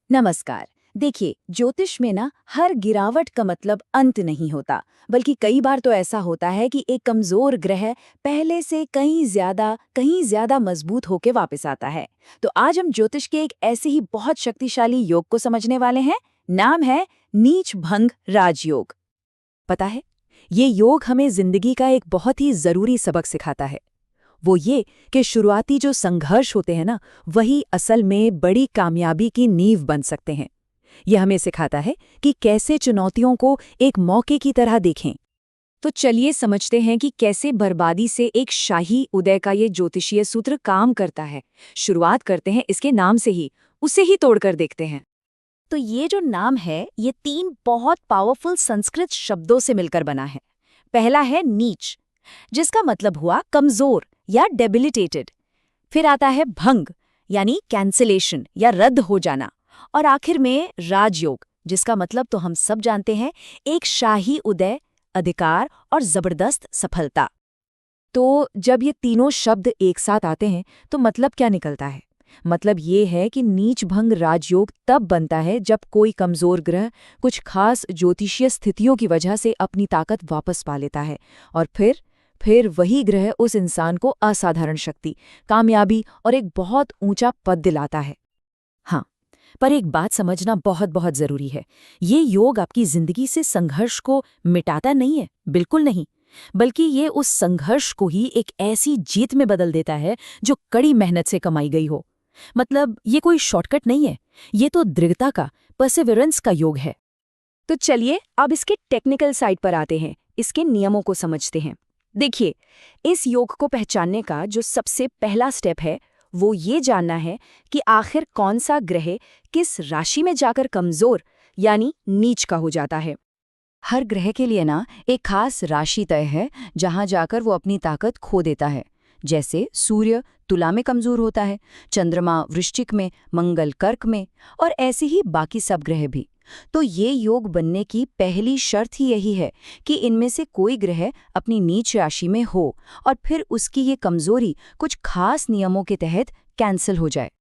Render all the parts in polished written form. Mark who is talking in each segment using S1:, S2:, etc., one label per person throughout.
S1: नमस्कार। देखिए, ज्योतिष में ना हर गिरावट का मतलब अंत नहीं होता, बल्कि कई बार तो ऐसा होता है कि एक कमजोर ग्रह पहले से कहीं ज्यादा मजबूत होके वापस आता है। तो आज हम ज्योतिष के एक ऐसे ही बहुत शक्तिशाली योग को समझने वाले हैं। नाम है नीच भंग राजयोग। पता है, ये योग हमें जिंदगी का एक बहुत ही जरूरी सबक सिखाता है। वो ये कि शुरुआती जो संघर्ष होते हैं ना, वही असल में बड़ी कामयाबी की नींव बन सकते हैं। ये हमें सिखाता है कि कैसे चुनौतियों को एक मौके की तरह देखें। तो चलिए समझते हैं कि कैसे बर्बादी से एक शाही उदय का ये ज्योतिषीय सूत्र काम करता है। शुरुआत करते हैं इसके नाम से ही, उसे ही तोड़कर देखते हैं। तो ये जो नाम है, ये 3 बहुत पावरफुल संस्कृत शब्दों से मिलकर बना है। पहला है नीच, जिसका मतलब हुआ कमजोर या डेबिलिटेटेड। फिर आता है भंग, यानी कैंसिलेशन या रद्द हो जाना। और आखिर में राजयोग, जिसका मतलब तो हम सब जानते हैं, एक शाही उदय, अधिकार और जबरदस्त सफलता। तो जब ये तीनों शब्द एक साथ आते हैं तो मतलब क्या निकलता है? मतलब ये है कि नीच भंग राजयोग तब बनता है जब कोई कमजोर ग्रह कुछ खास ज्योतिषीय स्थितियों की वजह से अपनी ताकत वापस पा लेता है, और फिर वही ग्रह उस इंसान को असाधारण शक्ति, कामयाबी और एक बहुत ऊंचा पद दिलाता है। हाँ, पर एक बात समझना बहुत बहुत जरूरी है। ये योग आपकी जिंदगी से संघर्ष को मिटाता नहीं है, बिल्कुल नहीं। बल्कि ये उस संघर्ष को ही एक ऐसी जीत में बदल देता है जो कड़ी मेहनत से कमाई गई हो। मतलब ये कोई शॉर्टकट नहीं है, ये तो दृढ़ता का, परसेवरेंस का योग है। तो चलिए अब इसके टेक्निकल साइड पर आते हैं, इसके नियमों को समझते हैं। देखिए, इस योग को पहचानने का जो सबसे पहला स्टेप है, वो ये जानना है कि आखिर कौन सा ग्रह किस राशि में जाकर कमजोर यानी नीच का हो जाता है। हर ग्रह के लिए ना एक खास राशि तय है जहां जाकर वो अपनी ताकत खो देता है। जैसे सूर्य तुला में कमजोर होता है, चंद्रमा वृश्चिक में, मंगल कर्क में, और ऐसे ही बाकी सब ग्रह भी। तो ये योग बनने की पहली शर्त ही यही है कि इनमें से कोई ग्रह अपनी नीच राशि में हो और फिर उसकी ये कमजोरी कुछ खास नियमों के तहत कैंसिल हो जाए।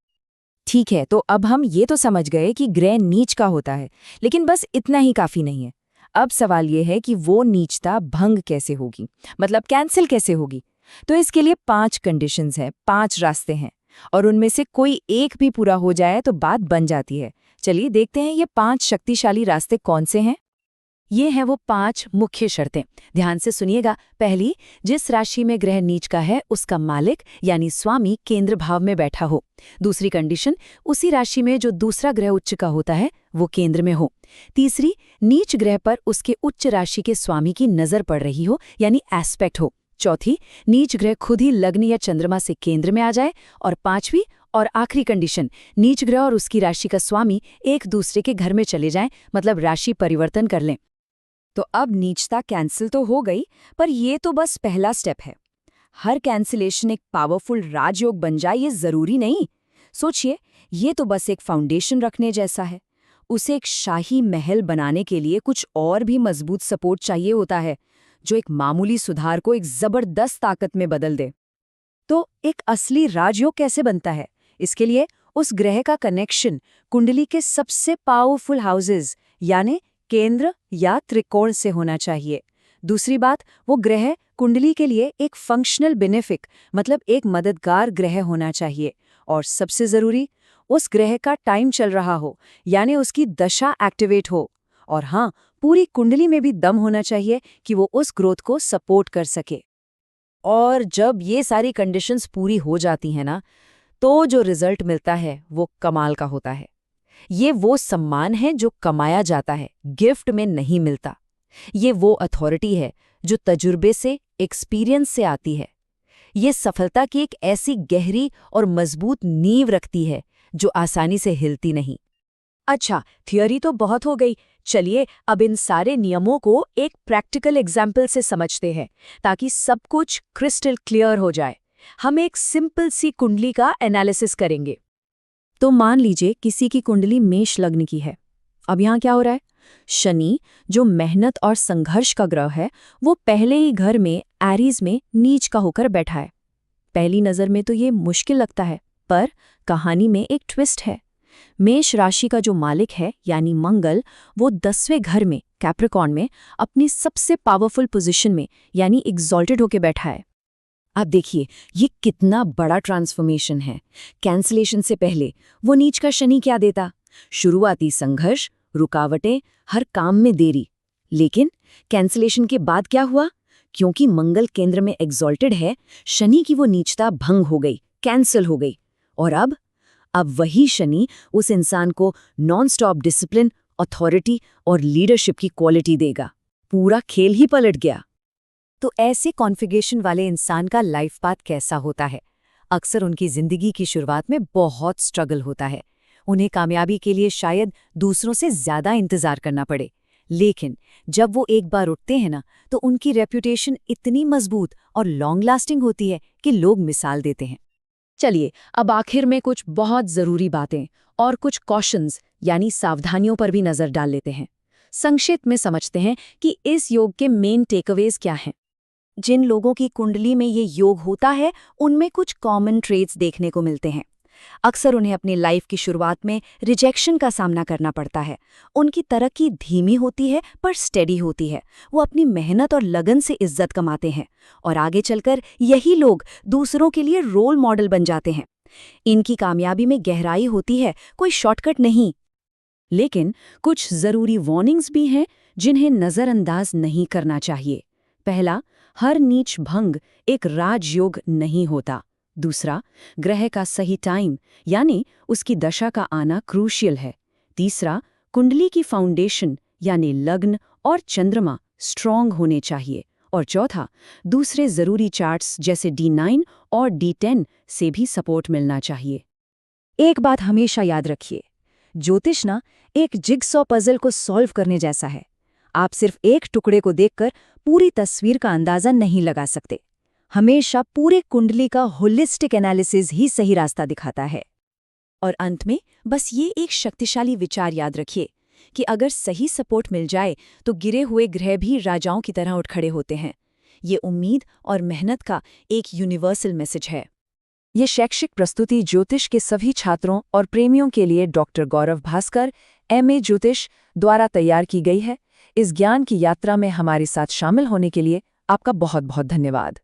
S1: ठीक है, तो अब हम ये तो समझ गए कि ग्रह नीच का होता है, लेकिन बस इतना ही काफी नहीं है। अब सवाल ये है कि वो नीचता भंग कैसे होगी, मतलब कैंसिल कैसे होगी। तो इसके लिए 5 कंडीशंस हैं, 5 रास्ते हैं, और उनमें से कोई एक भी पूरा हो जाए तो बात बन जाती है। चलिए देखते हैं ये 5 शक्तिशाली रास्ते कौन से हैं। ये हैं वो 5 मुख्य शर्तें। ध्यान से सुनिएगा। पहली, जिस राशि में ग्रह नीच का है उसका मालिक यानी स्वामी केंद्र भाव में बैठा हो। दूसरी कंडीशन, उसी राशि में जो दूसरा ग्रह उच्च का होता है वो केंद्र में हो। तीसरी, नीच ग्रह पर उसके उच्च राशि के स्वामी की नजर पड़ रही हो यानी एस्पेक्ट हो। चौथी, नीच ग्रह खुद ही लग्न या चंद्रमा से केंद्र में आ जाए। और पांचवी और आखिरी कंडीशन, नीच ग्रह और उसकी राशि का स्वामी एक दूसरे के घर में चले जाएं, मतलब राशि परिवर्तन कर लें। तो अब नीचता कैंसिल तो हो गई, पर ये तो बस पहला स्टेप है। हर कैंसिलेशन एक पावरफुल राजयोग बन जाए ये जरूरी नहीं। सोचिए, ये तो बस एक फाउंडेशन रखने जैसा है। उसे एक शाही महल बनाने के लिए कुछ और भी मजबूत सपोर्ट चाहिए होता है, जो एक मामूली सुधार को एक जबरदस्त ताकत में बदल दे। तो एक असली राजयोग कैसे बनता है? इसके लिए उस ग्रह का कनेक्शन कुंडली के सबसे पावरफुल हाउसेस यानी केंद्र या त्रिकोण से होना चाहिए। दूसरी बात, वो ग्रह कुंडली के लिए एक फंक्शनल बेनिफिक, मतलब एक मददगार ग्रह होना चाहिए। और सबसे जरूरी, उस ग्रह का टाइम चल रहा हो, यानी उसकी दशा एक्टिवेट हो। और हाँ, पूरी कुंडली में भी दम होना चाहिए कि वो उस ग्रोथ को सपोर्ट कर सके। और जब ये सारी कंडीशंस पूरी हो जाती हैं ना, तो जो रिजल्ट मिलता है वो कमाल का होता है। ये वो सम्मान है जो कमाया जाता है, गिफ्ट में नहीं मिलता। ये वो अथॉरिटी है जो तजुर्बे से, एक्सपीरियंस से आती है। ये सफलता की एक ऐसी गहरी और मजबूत नींव रखती है जो आसानी से हिलती नहीं। अच्छा, थियोरी तो बहुत हो गई। चलिए अब इन सारे नियमों को एक प्रैक्टिकल एग्जाम्पल से समझते हैं, ताकि सब कुछ क्रिस्टल क्लियर हो जाए। हम एक सिंपल सी कुंडली का एनालिसिस करेंगे। तो मान लीजिए किसी की कुंडली मेष लग्न की है। अब यहाँ क्या हो रहा है? शनि, जो मेहनत और संघर्ष का ग्रह है, वो पहले ही घर में एरीज में नीच का होकर बैठा है। पहली नज़र में तो ये मुश्किल लगता है, पर कहानी में एक ट्विस्ट है। मेष राशि का जो मालिक है यानी मंगल, वो 10वें घर में कैप्रिकॉर्न में अपनी सबसे पावरफुल पोजीशन में यानी एग्जॉल्टेड होके बैठा है। अब देखिए ये कितना बड़ा ट्रांसफॉर्मेशन है। कैंसलेशन से पहले वो नीच का शनि क्या देता? शुरुआती संघर्ष, रुकावटें, हर काम में देरी। लेकिन कैंसलेशन के बाद क्या हुआ? क्योंकि मंगल केंद्र में एग्जॉल्टेड है, शनि की वो नीचता भंग हो गई, कैंसिल हो गई। और अब वही शनि उस इंसान को नॉन स्टॉप डिसिप्लिन, अथॉरिटी और लीडरशिप की क्वालिटी देगा। पूरा खेल ही पलट गया। तो ऐसे कॉन्फ़िगरेशन वाले इंसान का लाइफ पाथ कैसा होता है? अक्सर उनकी जिंदगी की शुरुआत में बहुत स्ट्रगल होता है। उन्हें कामयाबी के लिए शायद दूसरों से ज्यादा इंतजार करना पड़े, लेकिन जब वो एक बार उठते हैं ना, तो उनकी रेप्यूटेशन इतनी मजबूत और लॉन्ग लास्टिंग होती है कि लोग मिसाल देते हैं। चलिए अब आखिर में कुछ बहुत जरूरी बातें और कुछ कॉशंस यानी सावधानियों पर भी नजर डाल लेते हैं। संक्षिप्त में समझते हैं कि इस योग के मेन टेकअवेज क्या हैं। जिन लोगों की कुंडली में ये योग होता है, उनमें कुछ कॉमन ट्रेट्स देखने को मिलते हैं। अक्सर उन्हें अपनी लाइफ की शुरुआत में रिजेक्शन का सामना करना पड़ता है। उनकी तरक्की धीमी होती है पर स्टेडी होती है। वो अपनी मेहनत और लगन से इज्जत कमाते हैं और आगे चलकर यही लोग दूसरों के लिए रोल मॉडल बन जाते हैं। इनकी कामयाबी में गहराई होती है, कोई शॉर्टकट नहीं। लेकिन कुछ जरूरी वार्निंग्स भी हैं जिन्हें नजरअंदाज नहीं करना चाहिए। पहला, हर नीच भंग एक राजयोग नहीं होता। दूसरा, ग्रह का सही टाइम यानी उसकी दशा का आना क्रूशियल है। तीसरा, कुंडली की फाउंडेशन यानी लग्न और चंद्रमा स्ट्रॉन्ग होने चाहिए। और चौथा, दूसरे जरूरी चार्ट्स जैसे D9 और D10 से भी सपोर्ट मिलना चाहिए। एक बात हमेशा याद रखिए, ज्योतिष ना एक जिगसॉ पजल को सॉल्व करने जैसा है। आप सिर्फ एक टुकड़े को देखकर पूरी तस्वीर का अंदाजा नहीं लगा सकते। हमेशा पूरे कुंडली का होलिस्टिक एनालिसिस ही सही रास्ता दिखाता है। और अंत में बस ये एक शक्तिशाली विचार याद रखिए कि अगर सही सपोर्ट मिल जाए तो गिरे हुए ग्रह भी राजाओं की तरह उठ खड़े होते हैं। ये उम्मीद और मेहनत का एक यूनिवर्सल मैसेज है। ये शैक्षिक प्रस्तुति ज्योतिष के सभी छात्रों और प्रेमियों के लिए डॉक्टर गौरव भास्कर, MA ज्योतिष द्वारा तैयार की गई है। इस ज्ञान की यात्रा में हमारे साथ शामिल होने के लिए आपका बहुत बहुत धन्यवाद।